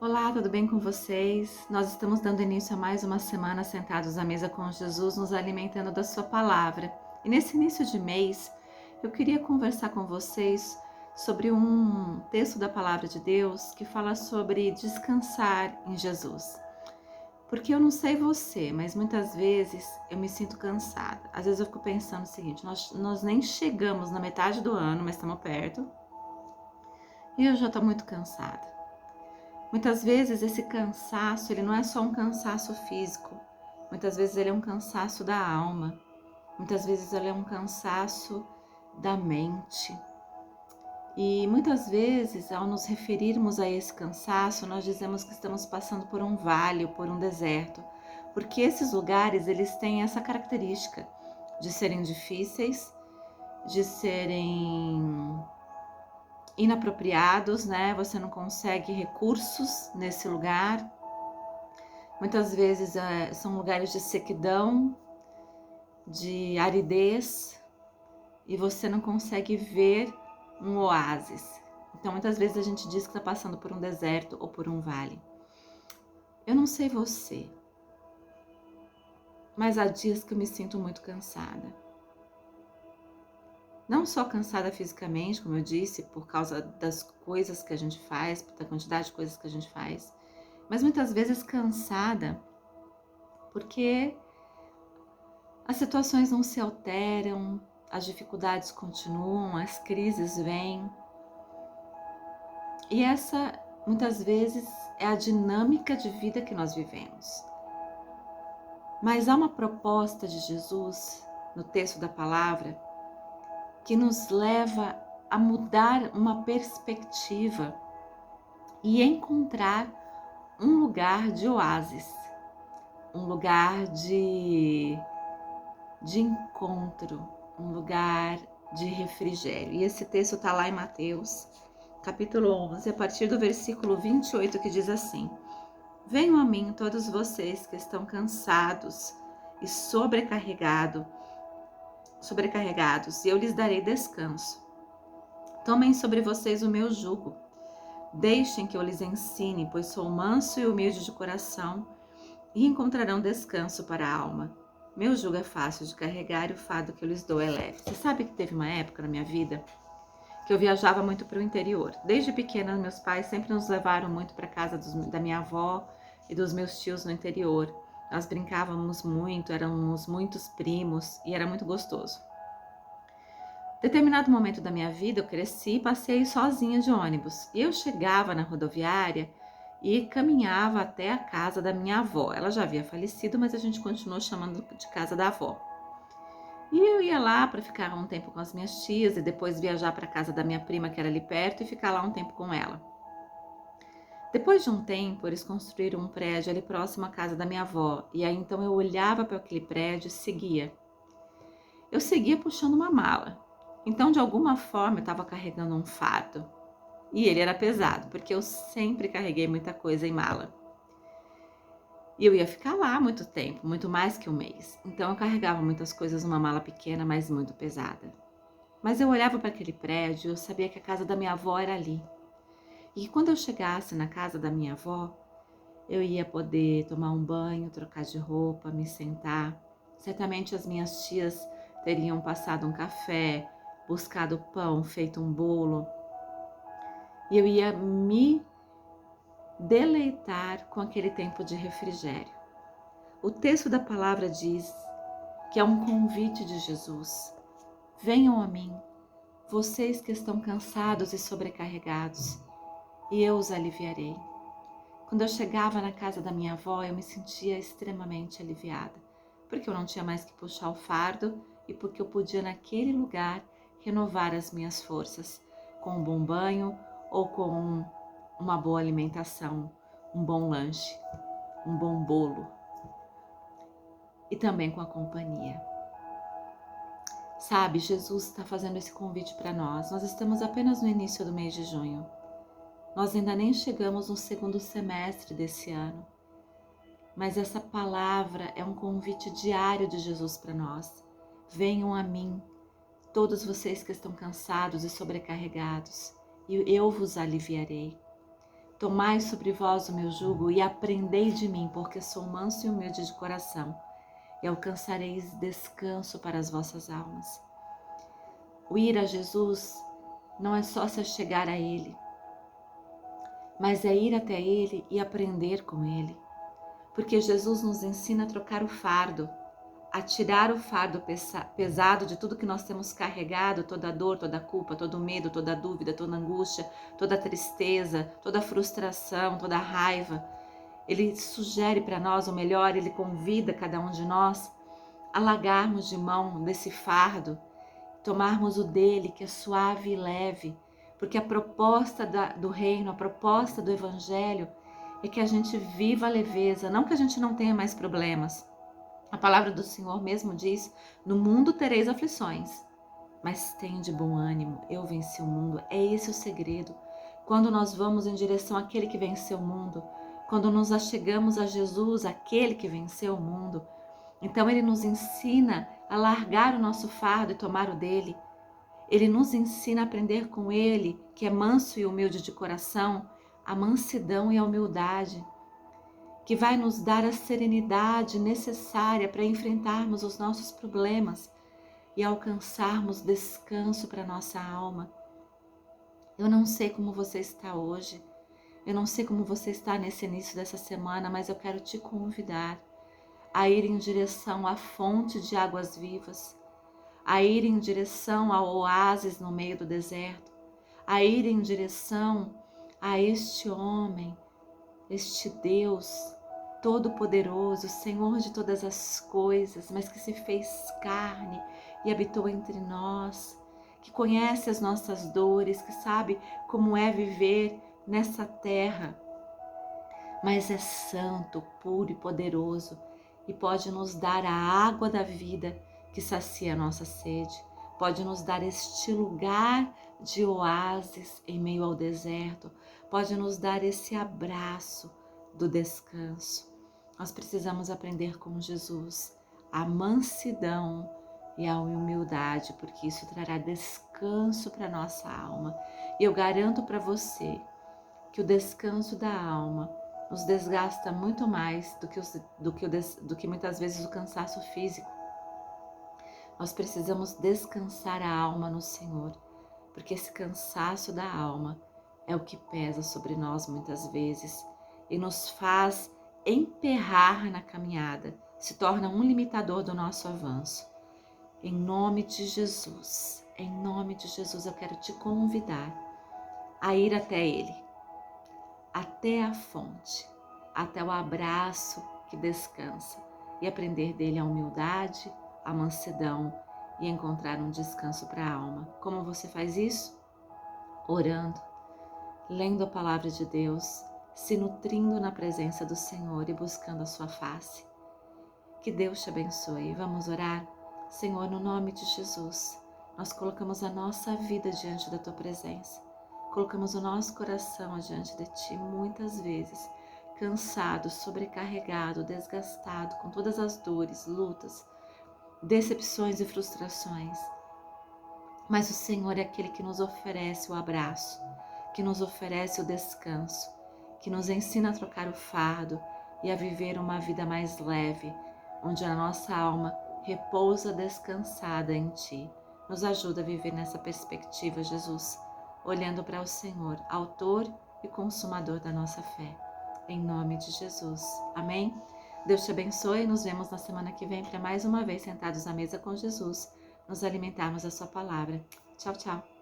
Olá, tudo bem com vocês? Nós estamos dando início a mais uma semana sentados à mesa com Jesus, nos alimentando da Sua palavra. E nesse início de mês, eu queria conversar com vocês sobre um texto da palavra de Deus que fala sobre descansar em Jesus. Porque eu não sei você, mas muitas vezes eu me sinto cansada. Às vezes eu fico pensando o seguinte: nós nem chegamos na metade do ano, mas estamos perto, e eu já estou muito cansada. Muitas vezes esse cansaço, ele não é só um cansaço físico. Muitas vezes ele é um cansaço da alma. Muitas vezes ele é um cansaço da mente. E muitas vezes, ao nos referirmos a esse cansaço, nós dizemos que estamos passando por um vale ou por um deserto, porque esses lugares, eles têm essa característica de serem difíceis, de serem inapropriados, né? Você não consegue recursos nesse lugar. Muitas vezes são lugares de sequidão, de aridez, e você não consegue ver um oásis. Então, muitas vezes a gente diz que está passando por um deserto ou por um vale. Eu não sei você, mas há dias que eu me sinto muito cansada. Não só cansada fisicamente, como eu disse, por causa das coisas que a gente faz, da quantidade de coisas que a gente faz, mas muitas vezes cansada porque as situações não se alteram, as dificuldades continuam, as crises vêm. E essa, muitas vezes, é a dinâmica de vida que nós vivemos. Mas há uma proposta de Jesus, no texto da palavra, que nos leva a mudar uma perspectiva e encontrar um lugar de oásis, um lugar de encontro, um lugar de refrigério. E esse texto está lá em Mateus, capítulo 11, a partir do versículo 28, que diz assim: Venham a mim todos vocês que estão cansados e sobrecarregados, e eu lhes darei descanso. Tomem sobre vocês o meu jugo. Deixem que eu lhes ensine, pois sou manso e humilde de coração, e encontrarão descanso para a alma. Meu jugo é fácil de carregar e o fardo que eu lhes dou é leve. Você sabe que teve uma época na minha vida que eu viajava muito para o interior. Desde pequena, meus pais sempre nos levaram muito para casa da minha avó e dos meus tios no interior. Nós brincávamos muito, éramos muitos primos e era muito gostoso. Determinado momento da minha vida, eu cresci e passei sozinha de ônibus. E eu chegava na rodoviária e caminhava até a casa da minha avó. Ela já havia falecido, mas a gente continuou chamando de casa da avó. E eu ia lá para ficar um tempo com as minhas tias e depois viajar para a casa da minha prima, que era ali perto, e ficar lá um tempo com ela. Depois de um tempo, eles construíram um prédio ali próximo à casa da minha avó. E aí então eu olhava para aquele prédio e seguia. Eu seguia puxando uma mala. Então, de alguma forma, eu estava carregando um fardo. E ele era pesado, porque eu sempre carreguei muita coisa em mala. E eu ia ficar lá muito tempo, muito mais que um mês. Então eu carregava muitas coisas numa mala pequena, mas muito pesada. Mas eu olhava para aquele prédio, eu sabia que a casa da minha avó era ali. E que quando eu chegasse na casa da minha avó, eu ia poder tomar um banho, trocar de roupa, me sentar. Certamente as minhas tias teriam passado um café, buscado pão, feito um bolo. E eu ia me deleitar com aquele tempo de refrigério. O texto da palavra diz que é um convite de Jesus. Venham a mim, vocês que estão cansados e sobrecarregados, e eu os aliviarei. Quando eu chegava na casa da minha avó, eu me sentia extremamente aliviada, porque eu não tinha mais que puxar o fardo e porque eu podia naquele lugar renovar as minhas forças com um bom banho ou com uma boa alimentação, um bom lanche, um bom bolo e também com a companhia. Sabe, Jesus está fazendo esse convite para nós. Nós estamos apenas no início do mês de junho. Nós ainda nem chegamos no segundo semestre desse ano. Mas essa palavra é um convite diário de Jesus para nós. Venham a mim, todos vocês que estão cansados e sobrecarregados, e eu vos aliviarei. Tomai sobre vós o meu jugo e aprendei de mim, porque sou manso e humilde de coração, e alcançareis descanso para as vossas almas. O ir a Jesus não é só se chegar a Ele, mas é ir até Ele e aprender com Ele. Porque Jesus nos ensina a trocar o fardo, a tirar o fardo pesado de tudo que nós temos carregado, toda a dor, toda a culpa, todo o medo, toda a dúvida, toda a angústia, toda a tristeza, toda a frustração, toda a raiva. Ele sugere para nós o melhor, Ele convida cada um de nós a largarmos de mão desse fardo, tomarmos o dele, que é suave e leve, porque a proposta do reino, a proposta do evangelho é que a gente viva a leveza, não que a gente não tenha mais problemas. A palavra do Senhor mesmo diz: no mundo tereis aflições, mas tenha de bom ânimo, eu venci o mundo. É esse o segredo. Quando nós vamos em direção àquele que venceu o mundo, quando nos achegamos a Jesus, aquele que venceu o mundo, então Ele nos ensina a largar o nosso fardo e tomar o dele. Ele nos ensina a aprender com Ele, que é manso e humilde de coração, a mansidão e a humildade, que vai nos dar a serenidade necessária para enfrentarmos os nossos problemas e alcançarmos descanso para nossa alma. Eu não sei como você está hoje, eu não sei como você está nesse início dessa semana, mas eu quero te convidar a ir em direção à fonte de águas vivas, a ir em direção ao oásis no meio do deserto, a ir em direção a este homem, este Deus Todo-Poderoso, Senhor de todas as coisas, mas que se fez carne e habitou entre nós, que conhece as nossas dores, que sabe como é viver nessa terra, mas é santo, puro e poderoso e pode nos dar a água da vida que sacia a nossa sede, pode nos dar este lugar de oásis em meio ao deserto, pode nos dar esse abraço do descanso. Nós precisamos aprender com Jesus a mansidão e a humildade, porque isso trará descanso para nossa alma. E eu garanto para você que o descanso da alma nos desgasta muito mais do que muitas vezes o cansaço físico. Nós precisamos descansar a alma no Senhor, porque esse cansaço da alma é o que pesa sobre nós muitas vezes e nos faz emperrar na caminhada, se torna um limitador do nosso avanço. Em nome de Jesus, eu quero te convidar a ir até Ele, até a fonte, até o abraço que descansa e aprender dele a humildade, a mansidão e encontrar um descanso para a alma. Como você faz isso? Orando, lendo a palavra de Deus, se nutrindo na presença do Senhor e buscando a sua face. Que Deus te abençoe. Vamos orar? Senhor, no nome de Jesus, nós colocamos a nossa vida diante da tua presença. Colocamos o nosso coração diante de ti muitas vezes, cansado, sobrecarregado, desgastado, com todas as dores, lutas, decepções e frustrações. Mas o Senhor é aquele que nos oferece o abraço, que nos oferece o descanso, que nos ensina a trocar o fardo e a viver uma vida mais leve, onde a nossa alma repousa descansada em Ti. Nos ajuda a viver nessa perspectiva, Jesus, olhando para o Senhor, autor e consumador da nossa fé. Em nome de Jesus. Amém? Deus te abençoe e nos vemos na semana que vem para mais uma vez sentados à mesa com Jesus, nos alimentarmos da sua palavra. Tchau, tchau.